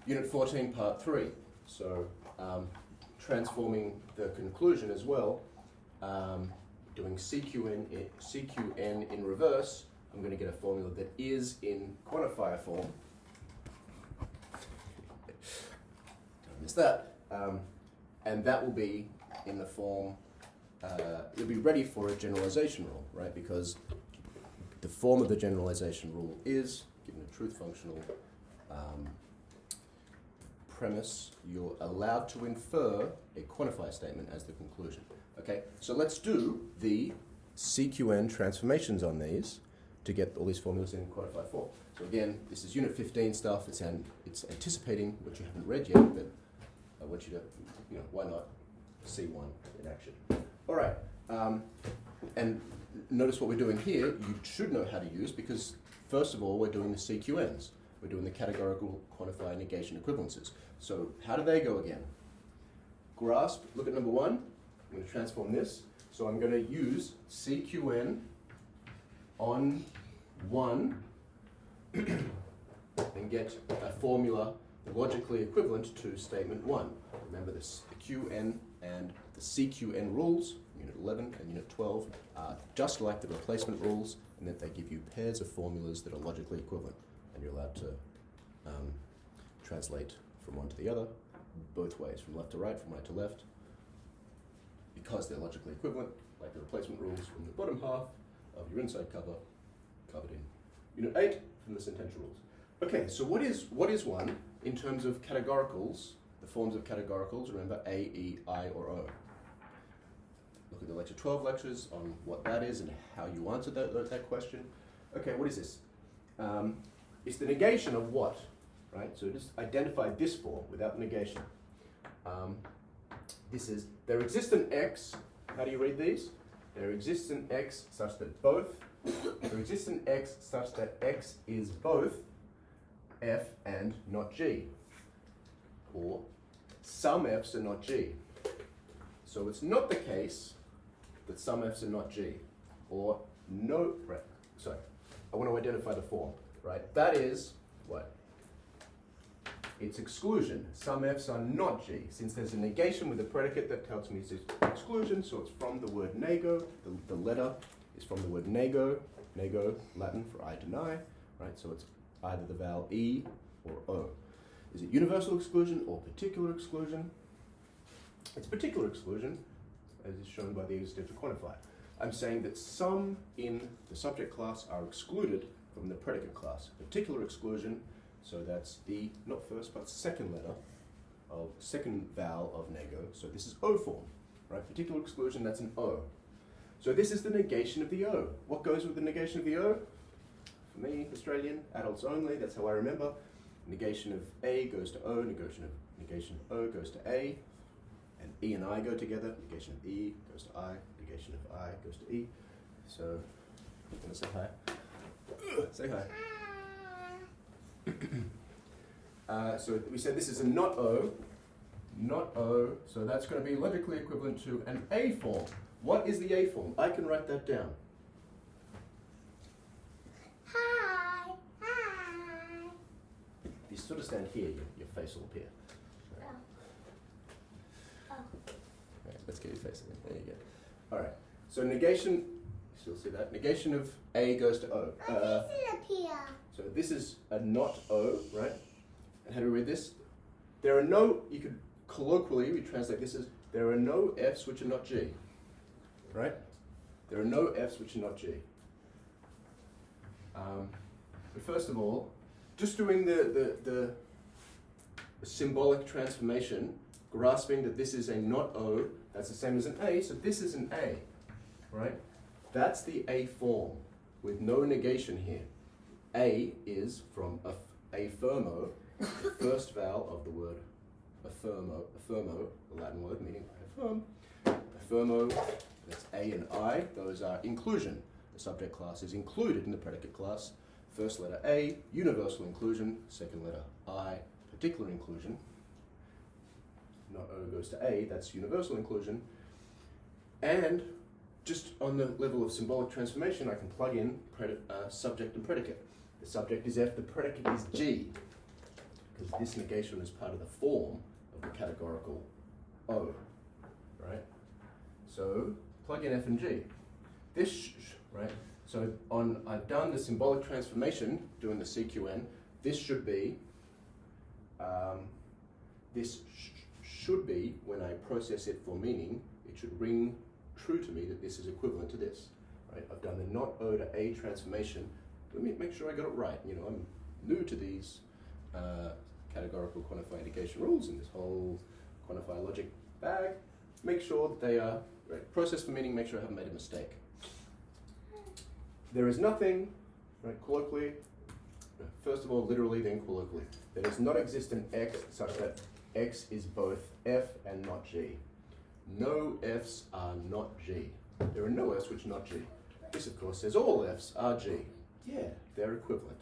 Unit 14, Part 3. So transforming the conclusion as well, doing CQN in reverse, I'm going to get a formula that is in quantifier form. Don't miss that. And that will be in the form, it'll be ready for a generalization rule, right? Because the form of the generalization rule is, given a truth functional premise, you're allowed to infer a quantifier statement as the conclusion. Okay, so let's do the CQN transformations on these to get all these formulas in quantified form. So again, this is Unit 15 stuff. It's anticipating what you haven't read yet, but I want you to, why not see one in action. All right, and notice what we're doing here. You should know how to use, because first of all, we're doing the CQNs. We're doing the categorical, quantifier, negation, equivalences. So how do they go again? Grasp, look at number 1. I'm going to transform this. So I'm going to use CQN on 1 and get a formula logically equivalent to statement 1. Remember this, the QN and the CQN rules, Unit 11 and Unit 12, are just like the replacement rules, in that they give you pairs of formulas that are logically equivalent. And you're allowed to translate from one to the other, both ways, from left to right, from right to left, because they're logically equivalent, like the replacement rules from the bottom half of your inside cover, covered in Unit 8 from the sentential rules. Okay, so what is one in terms of categoricals, the forms of categoricals? Remember A, E, I, or O. Look at the Lecture 12 lectures on what that is and how you answered that question. Okay, what is this? It's the negation of what, right? So just identify this form without negation. This is, there exists an X, how do you read these? There exists an X such that both, there exists an X such that X is both F and not G. Or some F's are not G. So it's not the case that some F's are not G. Or no, right, sorry, I want to identify the form. Right, that is what? It's exclusion. Some F's are not G. Since there's a negation with a predicate, that tells me it's exclusion, so it's from the word nego. The letter is from the word nego, Latin for I deny, right? So it's either the vowel E or O. Is it universal exclusion or particular exclusion? It's particular exclusion, as is shown by the existential quantifier. I'm saying that some in the subject class are excluded from the predicate class. Particular exclusion, so that's the, not first, but second letter of, second vowel of nego. So this is O form, right? Particular exclusion, that's an O. So this is the negation of the O. What goes with the negation of the O? For me, Australian, adults only, that's how I remember. Negation of A goes to O, negation of O goes to A, and E and I go together. Negation of E goes to I, negation of I goes to E. So, I'm gonna say hi. Say hi. So we said this is a not O, so that's going to be logically equivalent to an A form. What is the A form? I can write that down. Hi. Hi. If you sort of stand here, your face will appear. Oh. Right, let's get your face in. There you go. All right. So negation. You'll see that. Negation of A goes to O. So this is a not O, right? And how do we read this? There are no, you could colloquially, we translate this as, there are no F's which are not G, right? There are no F's which are not G. But first of all, just doing the symbolic transformation, grasping that this is a not O, that's the same as an A, so this is an A, right? That's the A form with no negation here. A is from affirmo, the first vowel of the word affirmo, the Latin word meaning I affirm. Affirmo, that's A and I, those are inclusion. The subject class is included in the predicate class. First letter A, universal inclusion. Second letter I, particular inclusion. Not O goes to A, that's universal inclusion. And just on the level of symbolic transformation, I can plug in subject and predicate. The subject is F, the predicate is G. because this negation is part of the form of the categorical O, right? So plug in F and G. This, right? So I've done the symbolic transformation, doing the CQN. This should be, should be, when I process it for meaning, it should ring true to me that this is equivalent to this, right? I've done the not O to A transformation. Let me make sure I got it right. You know, I'm new to these categorical quantifier negation rules and this whole quantifier logic bag. Make sure that they are, right, process for meaning, make sure I haven't made a mistake. There is nothing, right, colloquially, first of all, literally, then colloquially. There does not exist an X such that X is both F and not G. No F's are not G. There are no F's which are not G. This, of course, says all F's are G. Yeah, they're equivalent.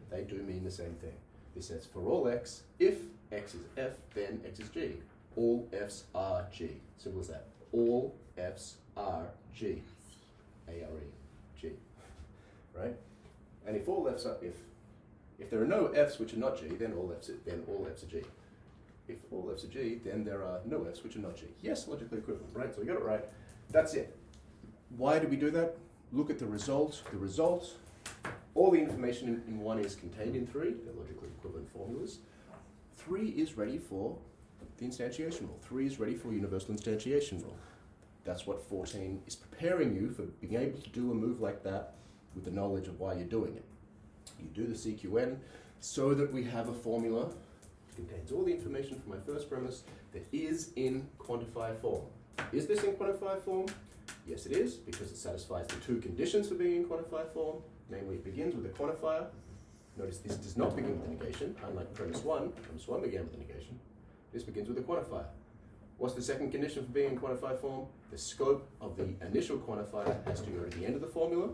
They do mean the same thing. This says for all X, if X is F, then X is G. All F's are G. Simple as that. All F's are G. A-R-E, G. Right? And if all F's are, if there are no F's which are not G, then all F's are G. If all F's are G, then there are no F's which are not G. Yes, logically equivalent, right? So we got it right. That's it. Why do we do that? Look at the result. The result, all the information in one is contained in 3. They're logically equivalent formulas. 3 is ready for the instantiation rule. 3 is ready for universal instantiation rule. That's what 14 is preparing you for being able to do a move like that with the knowledge of why you're doing it. You do the CQN so that we have a formula that contains all the information from my first premise that is in quantifier form. Is this in quantifier form? Yes, it is, because it satisfies the 2 conditions for being in quantifier form. Namely, it begins with a quantifier. Notice this does not begin with a negation, unlike premise 1. Premise 1 began with a negation. This begins with a quantifier. What's the second condition for being in quantifier form? The scope of the initial quantifier has to go to the end of the formula.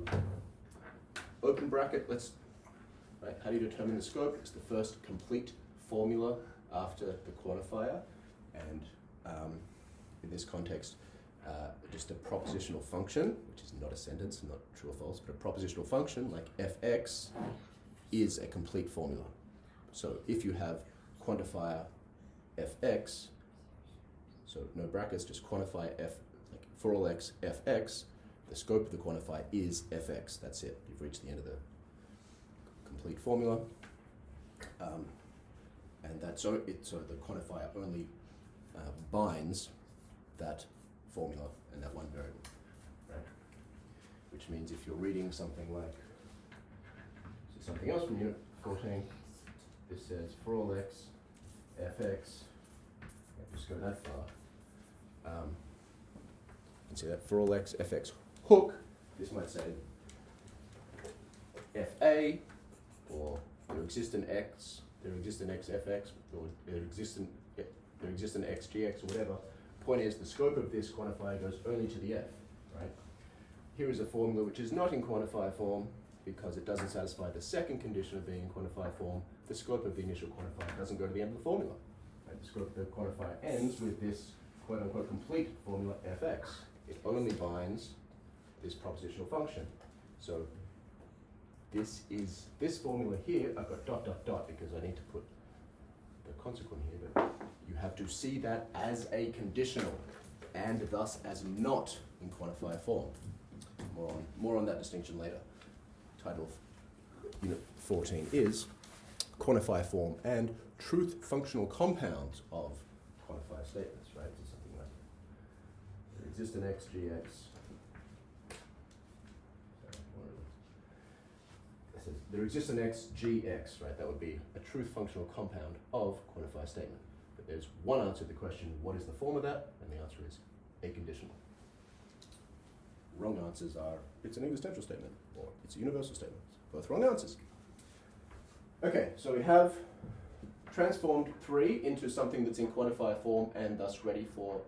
Open bracket, right, how do you determine the scope? It's the first complete formula after the quantifier. And in this context, just a propositional function, which is not a sentence, not true or false, but a propositional function like fx is a complete formula. So if you have quantifier fx, so no brackets, just quantify f, like for all x, fx, the scope of the quantifier is fx. That's it. You've reached the end of the complete formula. And that's so the quantifier only binds that formula and that one variable, right? Which means if you're reading something like, so something else from unit 14, this says for all x, fx, just go that far. You can see that for all x, fx hook, this might say fa, or there exists an x, there exists an x fx, or there exists an x gx, or whatever. Point is, the scope of this quantifier goes only to the f, right? Here is a formula which is not in quantifier form because it doesn't satisfy the second condition of being in quantifier form. The scope of the initial quantifier doesn't go to the end of the formula. Right? The scope of the quantifier ends with this quote-unquote complete formula fx. It only binds this propositional function. So this formula here, I've got dot, dot, dot because I need to put the consequent here, but you have to see that as a conditional and thus as not in quantifier form. More on that distinction later. Title of Unit 14 is Quantifier Form and Truth Functional Compounds of Quantifier Statements, right? So something like there exists an x, gx. It says there exists an x, gx, right? That would be a truth functional compound of quantifier statement. But there's one answer to the question, what is the form of that? And the answer is a conditional. Wrong answers are, it's an existential statement, or it's a universal statement. Both wrong answers. Okay, so we have transformed 3 into something that's in quantifier form and thus ready for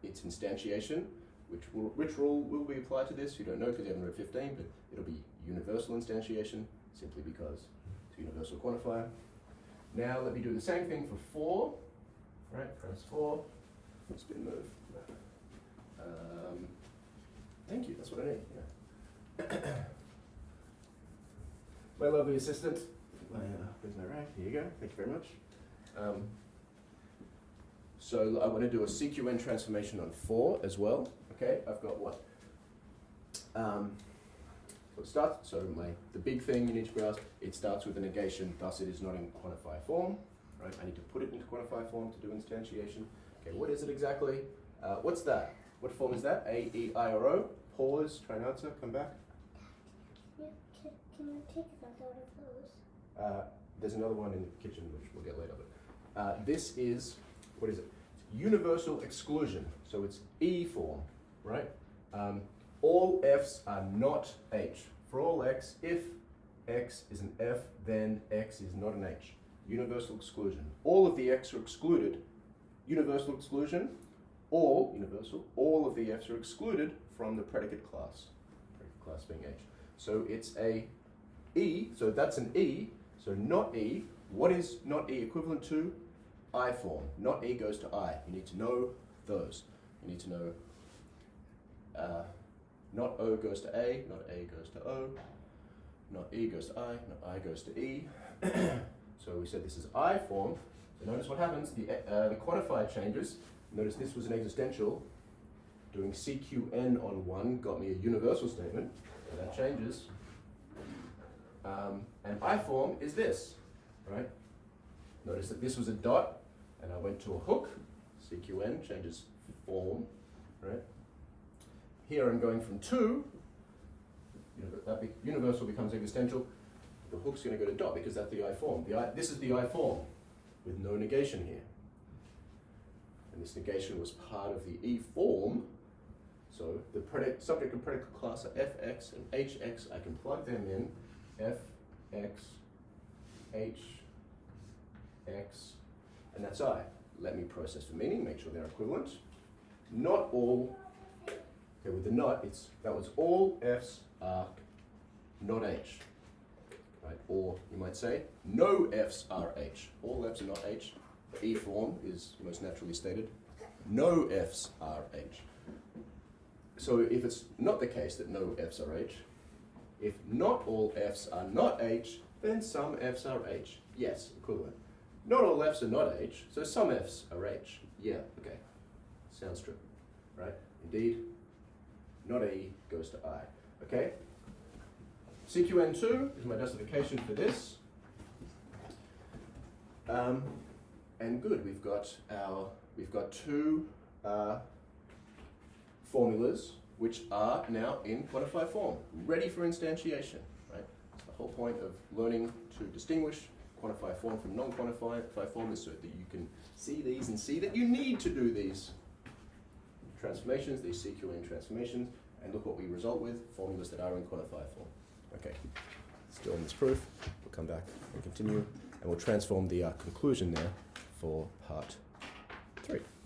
its instantiation. Which rule will we apply to this? You don't know because you haven't read 15, but it'll be universal instantiation, simply because it's a universal quantifier. Now let me do the same thing for 4, right? Premise 4, spin move. Thank you, that's what I need, yeah. My lovely assistant, with my rag, here you go, thank you very much. So I want to do a CQN transformation on 4 as well. Okay, I've got what? So it starts, the big thing you need to grasp, it starts with a negation, thus it is not in quantifier form. Right? I need to put it into quantifier form to do instantiation. Okay, what is it exactly? What's that? What form is that? A, E, I, or O? Pause, try and answer, come back. Can you take another of those? There's another one in the kitchen, which we'll get later. But this is, what is it? It's universal exclusion. So it's E form, right? All F's are not H. For all X, if X is an F, then X is not an H. Universal exclusion. All of the X are excluded. Universal exclusion, all of the F's are excluded from the predicate class. Predicate class being H. So it's a E, so that's an E, so not E. What is not E equivalent to? I form. Not E goes to I. You need to know those. You need to know not O goes to A, not A goes to O, not E goes to I, not I goes to E. So we said this is I form. So notice what happens, the quantifier changes. Notice this was an existential. Doing CQN on 1 got me a universal statement. So that changes. And I form is this, right? Notice that this was a dot, and I went to a hook. CQN changes form, right? Here I'm going from 2, that universal becomes existential. The hook's going to go to dot because that's the I form. This is the I form with no negation here. And this negation was part of the E form. So the subject and predicate class are Fx and Hx. I can plug them in. Fx, H, X, and that's I. Let me process for meaning, make sure they're equivalent. Not all, okay, with the not, that was all F's are not H. Right? Or you might say, no F's are H. All F's are not H. The E form is most naturally stated. No F's are H. So if it's not the case that no F's are H, if not all F's are not H, then some F's are H. Yes, equivalent. Not all F's are not H, so some F's are H. Yeah, okay. Sounds true, right? Indeed, not E goes to I. Okay? CQN2 is my justification for this. And good, we've got two formulas which are now in quantifier form, ready for instantiation. Right? The whole point of learning to distinguish quantifier form from non-quantifier form is so that you can see these and see that you need to do these transformations, these CQN transformations, and look what we result with, formulas that are in quantifier form. Okay, still in this proof, we'll come back and continue, and we'll transform the conclusion there for part 3.